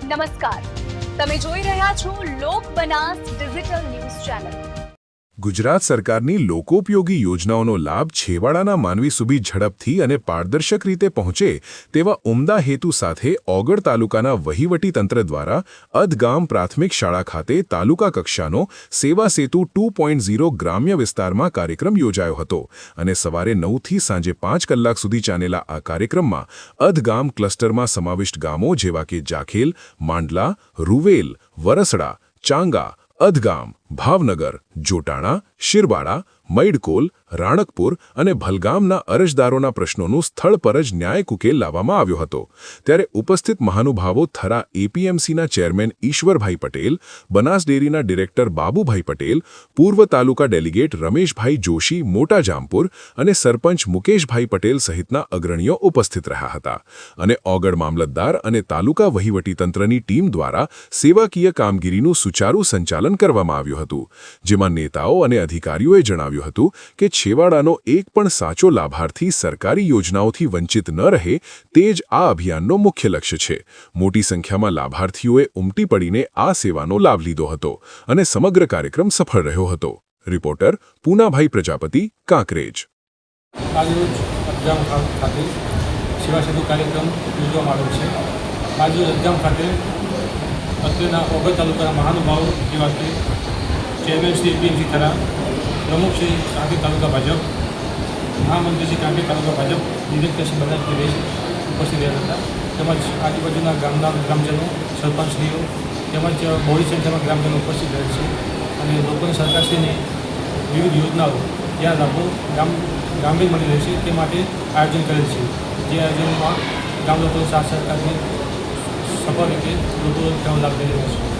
નમસ્કાર, તમે જોઈ રહ્યા છો Lok Banas digital news channel. Gujarat સરકારની લોકોપયોગી યોજનાઓનો લાભ છેવાડાના માનવી સુધી ઝડપથી અને પારદર્શક રીતે પહોંચે તેવા ઉમદા હેતુ સાથે ઓગળ તાલુકાના વહીવટીતંત્ર દ્વારા અધગામ પ્રાથમિક શાળા ખાતે તાલુકા કક્ષાનો સેવા સેતુ 2.0 ગ્રામ્ય વિસ્તારમાં કાર્યક્રમ યોજાયો હતો અને સવારે 9 થી સાંજે 5 કલાક સુધી ચાલેલા આ કાર્યક્રમમાં અધગામ ક્લસ્ટરમાં સમાવિષ્ટ ગામો જેવા કે જાખેલ, માંડલા, રૂવેલ, વરસડા, ચાંગા, અધગામ, ભાવનગર, જોટાણા, શિરબાડા, મૈડકોલ, રાણકપુર અને ભલગામના અરજદારોના પ્રશ્નોનું સ્થળ પર જ ન્યાયિક ઉકેલ લાવવામાં આવ્યો હતો। ત્યારે ઉપસ્થિત મહાનુભાવો થરા એપીએમસીના ચેરમેન ઈશ્વરભાઈ પટેલ, બનાસ ડેરીના ડિરેક્ટર બાબુભાઈ પટેલ, પૂર્વ તાલુકા ડેલિગેટ રમેશભાઈ જોશી મોટા જામપુર અને સરપંચ મુકેશભાઈ પટેલ સહિતના અગ્રણીઓ ઉપસ્થિત રહ્યા હતા અને ઓગળ મામલતદાર અને તાલુકા વહીવટીતંત્રની ટીમ દ્વારા સેવાકીય કામગીરીનું સુચારુ સંચાલન કરવામાં આવ્યું હતું, જેમાં નેતાઓ અને અધિકારીઓએ જણાવ્યું હતું કે છેવાડાનો એક પણ સાચો લાભાર્થી સરકારી યોજનાઓથી વંચિત ન રહે તે જ આ અભિયાનનો મુખ્ય લક્ષ્ય છે। મોટી સંખ્યામાં લાભાર્થીઓએ ઉમટી પડીને આ સેવાનો લાભ લીધો હતો અને સમગ્ર કાર્યક્રમ સફળ રહ્યો હતો। રિપોર્ટર પૂનાભાઈ પ્રજાપતિ, કાંકરેજ। આજરોજ અધગામ ખાતે સેવા સેતુ કાર્યક્રમ યોજવામાં આવ્યો છે। આજરોજ અધગામ ખાતે અત્રેના ઓગળ તાલુકાના મહાનુભાવો જેવા કે ચેરમેન શ્રી એપીએમસી થરા, પ્રમુખ શ્રી કાંકરેજ તાલુકા ભાજપ, મહામંત્રી શ્રી કાંકરેજ તાલુકા ભાજપ, ડિરેક્ટર શ્રી બનાસ ડેરી ઉપસ્થિત રહ્યા હતા। તેમજ આજુબાજુના ગામના ગ્રામજનો, સરપંચશ્રીઓ તેમજ બહોળી સંખ્યામાં ગ્રામજનો ઉપસ્થિત રહે છે અને લોકોને સરકારશ્રીની વિવિધ યોજનાઓ જ્યાં લાભો ગામે મળી રહે છે તે માટે આયોજન કરેલ છે। જે આયોજનમાં ગામ લોકોની સાથ સહકારથી સફળ રીતે લોકો લાભ લઈ રહ્યા છે।